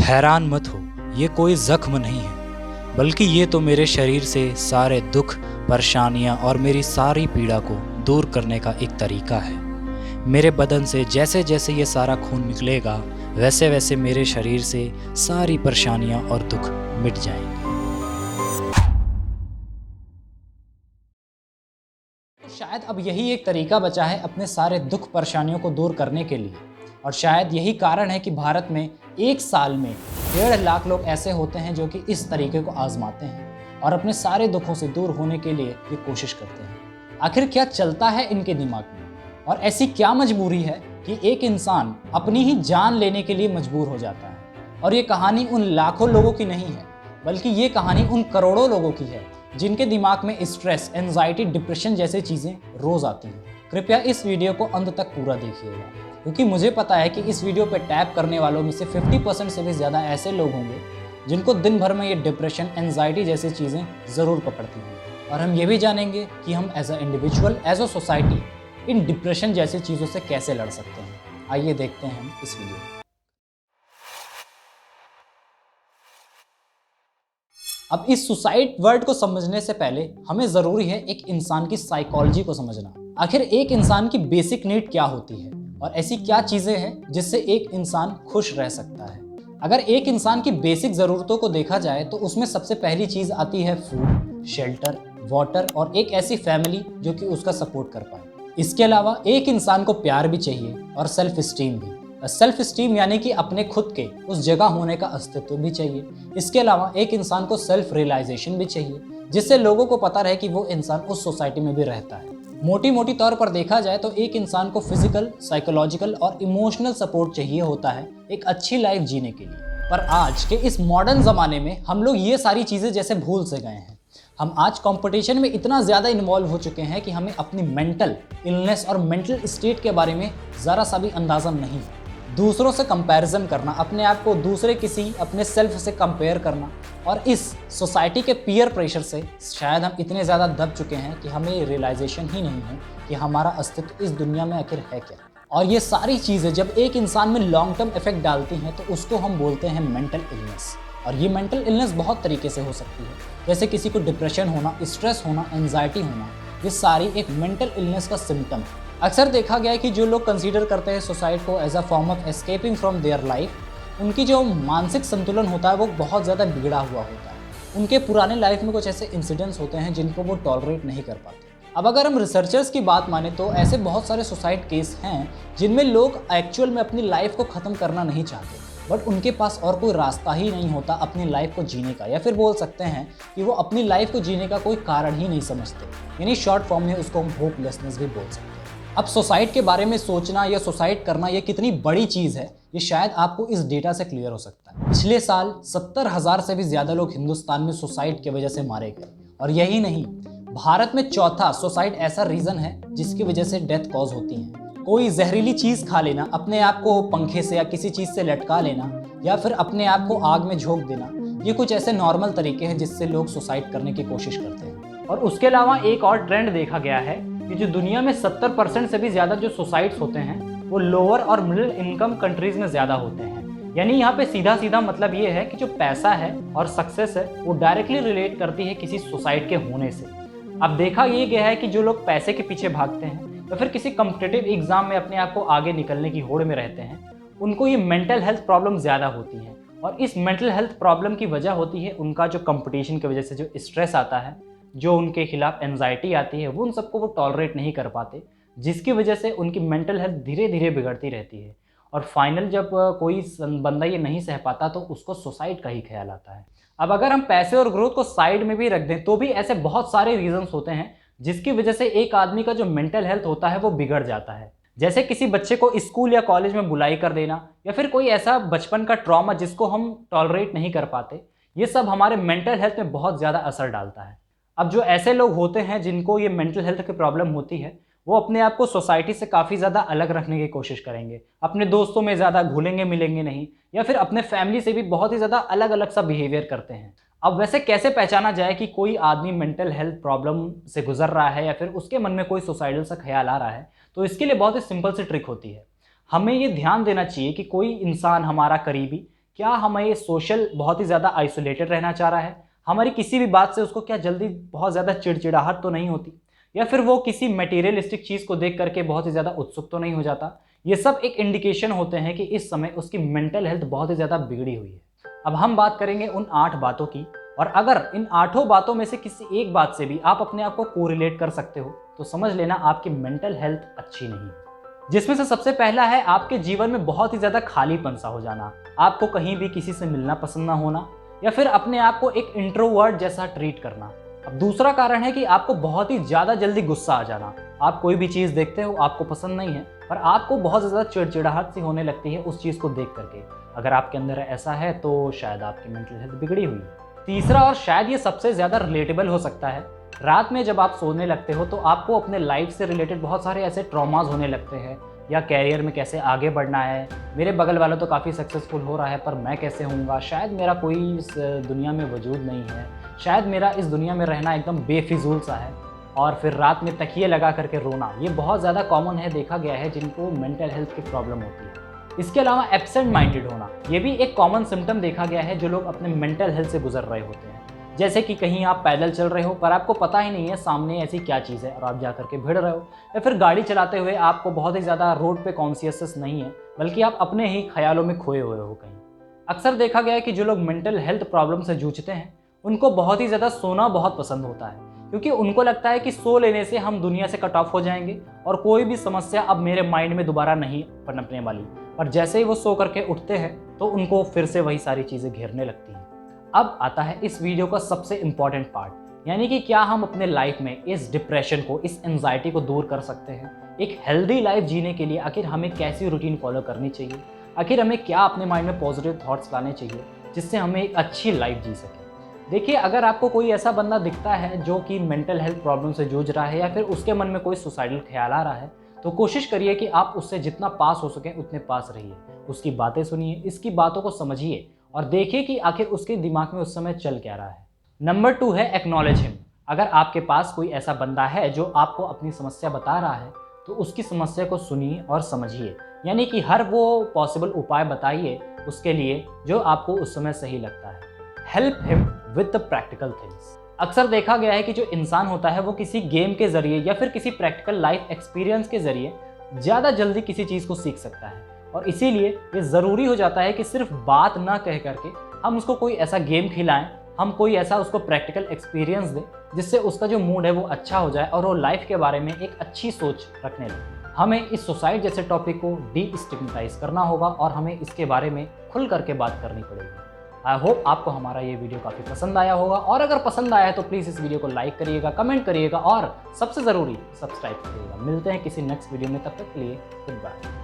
हैरान मत हो, ये कोई जख्म नहीं है, बल्कि ये तो मेरे शरीर से सारे दुख, परेशानियां और मेरी सारी पीड़ा को दूर करने का एक तरीका है। मेरे बदन से जैसे जैसे ये सारा खून निकलेगा, वैसे वैसे मेरे शरीर से सारी परेशानियां और दुख मिट जाएंगे। तो शायद अब यही एक तरीका बचा है अपने सारे दुख परेशानियों को दूर करने के लिए, और शायद यही कारण है कि भारत में एक साल में 1.5 लाख लोग ऐसे होते हैं जो कि इस तरीके को आजमाते हैं और अपने सारे दुखों से दूर होने के लिए ये कोशिश करते हैं। आखिर क्या चलता है इनके दिमाग में, और ऐसी क्या मजबूरी है कि एक इंसान अपनी ही जान लेने के लिए मजबूर हो जाता है। और ये कहानी उन लाखों लोगों की नहीं है, बल्कि ये कहानी उन करोड़ों लोगों की है जिनके दिमाग में स्ट्रेस, एंजाइटी, डिप्रेशन जैसी चीज़ें रोज आती हैं। कृपया इस वीडियो को अंत तक पूरा देखिएगा, क्योंकि मुझे पता है कि इस वीडियो पर टैप करने वालों में से 50% से भी ज़्यादा ऐसे लोग होंगे जिनको दिन भर में ये डिप्रेशन, एंजाइटी जैसी चीज़ें ज़रूर पकड़ती हैं। और हम ये भी जानेंगे कि हम as a individual, as a society in depression जैसी चीज़ों से कैसे लड़ सकते हैं। आइए देखते हैं हम इस वीडियो में। अब इस सुसाइड वर्ड को समझने से पहले हमें ज़रूरी है एक इंसान की साइकोलॉजी को समझना। आखिर एक इंसान की बेसिक नीड क्या होती है और ऐसी क्या चीज़ें हैं जिससे एक इंसान खुश रह सकता है। अगर एक इंसान की बेसिक ज़रूरतों को देखा जाए तो उसमें सबसे पहली चीज़ आती है फूड, शेल्टर, वाटर और एक ऐसी फैमिली जो कि उसका सपोर्ट कर पाए। इसके अलावा एक इंसान को प्यार भी चाहिए और सेल्फ स्टीम भी। सेल्फ स्टीम यानी कि अपने खुद के उस जगह होने का अस्तित्व भी चाहिए। इसके अलावा एक इंसान को सेल्फ रियलाइजेशन भी चाहिए, जिससे लोगों को पता रहे कि वो इंसान उस सोसाइटी में भी रहता है। मोटी मोटी तौर पर देखा जाए तो एक इंसान को फिजिकल, साइकोलॉजिकल और इमोशनल सपोर्ट चाहिए होता है एक अच्छी लाइफ जीने के लिए। पर आज के इस मॉडर्न ज़माने में हम लोग ये सारी चीज़ें जैसे भूल से गए हैं। हम आज कंपटीशन में इतना ज़्यादा इन्वॉल्व हो चुके हैं कि हमें अपनी मेंटल इलनेस और मेंटल स्टेट के बारे में ज़रा सा भी अंदाज़ा नहीं है। दूसरों से कंपैरिजन करना, अपने आप को दूसरे किसी अपने सेल्फ से कंपेयर करना, और इस सोसाइटी के पीयर प्रेशर से शायद हम इतने ज़्यादा दब चुके हैं कि हमें ये रियलाइजेशन ही नहीं है कि हमारा अस्तित्व इस दुनिया में आखिर है क्या। और ये सारी चीज़ें जब एक इंसान में लॉन्ग टर्म इफेक्ट डालती हैं तो उसको हम बोलते हैं मेंटल इलनेस। और ये मेंटल इलनेस बहुत तरीके से हो सकती है, जैसे किसी को डिप्रेशन होना, स्ट्रेस होना, एंजाइटी होना। ये सारी एक मेंटल इलनेस का सिम्टम है। अक्सर देखा गया है कि जो लोग कंसीडर करते हैं सुसाइड को as a form of escaping from their life, उनकी जो मानसिक संतुलन होता है वो बहुत ज़्यादा बिगड़ा हुआ होता है। उनके पुराने लाइफ में कुछ ऐसे इंसिडेंट्स होते हैं जिनको वो टॉलरेट नहीं कर पाते। अब अगर हम रिसर्चर्स की बात माने तो ऐसे बहुत सारे सुसाइड केस हैं जिनमें लोग एक्चुअल में अपनी लाइफ को ख़त्म करना नहीं चाहते, बट उनके पास और कोई रास्ता ही नहीं होता अपनी लाइफ को जीने का, या फिर बोल सकते हैं कि वो अपनी लाइफ को जीने का कोई कारण ही नहीं समझते। यानी शॉर्ट फॉर्म में उसको हम होपलेसनेस भी बोल सकते हैं। अब सुसाइड के बारे में सोचना या सुसाइड करना ये कितनी बड़ी चीज़ है, ये शायद आपको इस डेटा से क्लियर हो सकता है। पिछले साल 70,000 से भी ज़्यादा लोग हिंदुस्तान में सुसाइड की वजह से मारे गए। और यही नहीं, भारत में चौथा सुसाइड ऐसा रीज़न है जिसकी वजह से डेथ कॉज होती है। कोई जहरीली चीज़ खा लेना, अपने आप को पंखे से या किसी चीज़ से लटका लेना, या फिर अपने आप को आग में झोंक देना, ये कुछ ऐसे नॉर्मल तरीके हैं जिससे लोग सुसाइड करने की कोशिश करते हैं। और उसके अलावा एक और ट्रेंड देखा गया है कि जो दुनिया में 70% से भी ज़्यादा जो सुसाइड्स होते हैं वो लोअर और मिडिल इनकम कंट्रीज़ में ज़्यादा होते हैं। यानी यहाँ पे सीधा सीधा मतलब ये है कि जो पैसा है और सक्सेस है वो डायरेक्टली रिलेट करती है किसी सुसाइड के होने से। अब देखा ये गया है कि जो लोग पैसे के पीछे भागते हैं या फिर किसी कॉम्पिटिटिव एग्जाम में अपने आप को आगे निकलने की होड़ में रहते हैं, उनको ये मेंटल हेल्थ प्रॉब्लम ज़्यादा होती है। और इस मेंटल हेल्थ प्रॉब्लम की वजह होती है उनका जो कंपटीशन की वजह से जो स्ट्रेस आता है, जो उनके खिलाफ एंजाइटी आती है, वो उन सबको वो टॉलरेट नहीं कर पाते, जिसकी वजह से उनकी मेंटल हेल्थ धीरे धीरे बिगड़ती रहती है। और फाइनल जब कोई बंदा ये नहीं सह पाता तो उसको सुसाइड का ही ख्याल आता है। अब अगर हम पैसे और ग्रोथ को साइड में भी रख दें तो भी ऐसे बहुत सारे रीजंस होते हैं जिसकी वजह से एक आदमी का जो मेंटल हेल्थ होता है वो बिगड़ जाता है। जैसे किसी बच्चे को स्कूल या कॉलेज में बुलाई कर देना, या फिर कोई ऐसा बचपन का ट्रॉमा जिसको हम टॉलरेट नहीं कर पाते, ये सब हमारे मेंटल हेल्थ में बहुत ज़्यादा असर डालता है। अब जो ऐसे लोग होते हैं जिनको ये मेंटल हेल्थ की प्रॉब्लम होती है, वो अपने आप को सोसाइटी से काफ़ी ज़्यादा अलग रखने की कोशिश करेंगे, अपने दोस्तों में ज़्यादा घुलेंगे मिलेंगे नहीं, या फिर अपने फैमिली से भी बहुत ही ज़्यादा अलग अलग सा बिहेवियर करते हैं। अब वैसे कैसे पहचाना जाए कि कोई आदमी मेंटल हेल्थ प्रॉब्लम से गुजर रहा है या फिर उसके मन में कोई सुसाइडल सा ख्याल आ रहा है, तो इसके लिए बहुत ही सिंपल सी ट्रिक होती है। हमें ये ध्यान देना चाहिए कि कोई इंसान हमारा करीबी क्या हमें सोशल बहुत ही ज़्यादा आइसोलेटेड रहना चाह रहा है, हमारी किसी भी बात से उसको क्या जल्दी बहुत ज़्यादा चिड़चिड़ाहट तो नहीं होती, या फिर वो किसी मटेरियलिस्टिक चीज़ को देख करके बहुत ही ज़्यादा उत्सुक तो नहीं हो जाता। ये सब एक इंडिकेशन होते हैं कि इस समय उसकी मेंटल हेल्थ बहुत ही ज़्यादा बिगड़ी हुई है। अब हम बात करेंगे उन 8 बातों की, और अगर इन 8 बातों में से किसी एक बात से भी आप अपने आप को कोरिलेट कर सकते हो तो समझ लेना आपकी मेंटल हेल्थ अच्छी नहीं है। जिसमें से सबसे पहला है आपके जीवन में बहुत ही ज़्यादा खालीपन सा हो जाना, आपको कहीं भी किसी से मिलना पसंद ना होना, या फिर अपने आप को एक इंट्रोवर्ट जैसा ट्रीट करना। अब दूसरा कारण है कि आपको बहुत ही ज़्यादा जल्दी गुस्सा आ जाना। आप कोई भी चीज़ देखते हो, आपको पसंद नहीं है, पर आपको बहुत ज़्यादा चिड़चिड़ाहट सी होने लगती है उस चीज़ को देख करके। अगर आपके अंदर ऐसा है तो शायद आपकी मेंटल हेल्थ बिगड़ी हुई है। तीसरा, और शायद ये सबसे ज़्यादा रिलेटेबल हो सकता है, रात में जब आप सोने लगते हो तो आपको अपने लाइफ से रिलेटेड बहुत सारे ऐसे ट्रॉमास होने लगते हैं, या कैरियर में कैसे आगे बढ़ना है, मेरे बगल वाला तो काफ़ी सक्सेसफुल हो रहा है पर मैं कैसे होऊंगा, शायद मेरा कोई इस दुनिया में वजूद नहीं है, शायद मेरा इस दुनिया में रहना एकदम बेफिजूल सा है। और फिर रात में तकिए लगा करके रोना, ये बहुत ज़्यादा कॉमन है, देखा गया है जिनको मेंटल हेल्थ की प्रॉब्लम होती है। इसके अलावा एब्सेंट माइंडेड होना, ये भी एक कॉमन सिम्टम देखा गया है जो लोग अपने मेंटल हेल्थ से गुजर रहे होते हैं। जैसे कि कहीं आप पैदल चल रहे हो पर आपको पता ही नहीं है सामने ऐसी क्या चीज़ है और आप जा करके भिड़ रहे हो, या फिर गाड़ी चलाते हुए आपको बहुत ही ज़्यादा रोड पे कॉन्शियसनेस नहीं है, बल्कि आप अपने ही ख्यालों में खोए हुए हो कहीं। अक्सर देखा गया है कि जो लोग मेंटल हेल्थ प्रॉब्लम से जूझते हैं उनको बहुत ही ज़्यादा सोना बहुत पसंद होता है, क्योंकि उनको लगता है कि सो लेने से हम दुनिया से कट ऑफ हो जाएंगे और कोई भी समस्या अब मेरे माइंड में दोबारा नहीं पनपने वाली। पर जैसे ही वो सो करके उठते हैं तो उनको फिर से वही सारी चीज़ें घेरने लगती हैं। अब आता है इस वीडियो का सबसे इम्पॉर्टेंट पार्ट, यानी कि क्या हम अपने लाइफ में इस डिप्रेशन को, इस एंजाइटी को दूर कर सकते हैं। एक हेल्दी लाइफ जीने के लिए आखिर हमें कैसी रूटीन फॉलो करनी चाहिए, आखिर हमें क्या अपने माइंड में पॉजिटिव थॉट्स लाने चाहिए जिससे हमें एक अच्छी लाइफ जी सके। देखिए, अगर आपको कोई ऐसा बंदा दिखता है जो कि मेंटल हेल्थ प्रॉब्लम से जूझ रहा है, या फिर उसके मन में कोई सुसाइडल ख्याल आ रहा है, तो कोशिश करिए कि आप उससे जितना पास हो सके उतने पास रहिए, उसकी बातें सुनिए, इसकी बातों को समझिए और देखिए कि आखिर उसके दिमाग में उस समय चल क्या रहा है। नंबर 2 है एक्नॉलेज हिम। अगर आपके पास कोई ऐसा बंदा है जो आपको अपनी समस्या बता रहा है तो उसकी समस्या को सुनिए और समझिए, यानी कि हर वो पॉसिबल उपाय बताइए उसके लिए जो आपको उस समय सही लगता है। Help him with the practical things. अक्सर देखा गया है कि जो इंसान होता है वो किसी गेम के जरिए या फिर किसी प्रैक्टिकल लाइफ एक्सपीरियंस के जरिए ज़्यादा जल्दी किसी चीज़ को सीख सकता है, और इसीलिए ये ज़रूरी हो जाता है कि सिर्फ बात ना कह करके हम उसको कोई ऐसा गेम खिलाएं, हम कोई ऐसा उसको प्रैक्टिकल एक्सपीरियंस दें जिससे उसका जो मूड है वो अच्छा हो जाए और वो लाइफ के बारे में एक अच्छी सोच रखने लगे। हमें इस सुसाइड जैसे टॉपिक को डीस्टिग्मेटाइज करना होगा और हमें इसके बारे में खुल करके बात करनी पड़ेगी। आई होप आपको हमारा ये वीडियो काफ़ी पसंद आया होगा, और अगर पसंद आया है तो प्लीज़ इस वीडियो को लाइक करिएगा, कमेंट करिएगा और सबसे ज़रूरी सब्सक्राइब करिएगा। मिलते हैं किसी नेक्स्ट वीडियो में, तब तक के लिए गुड बाय।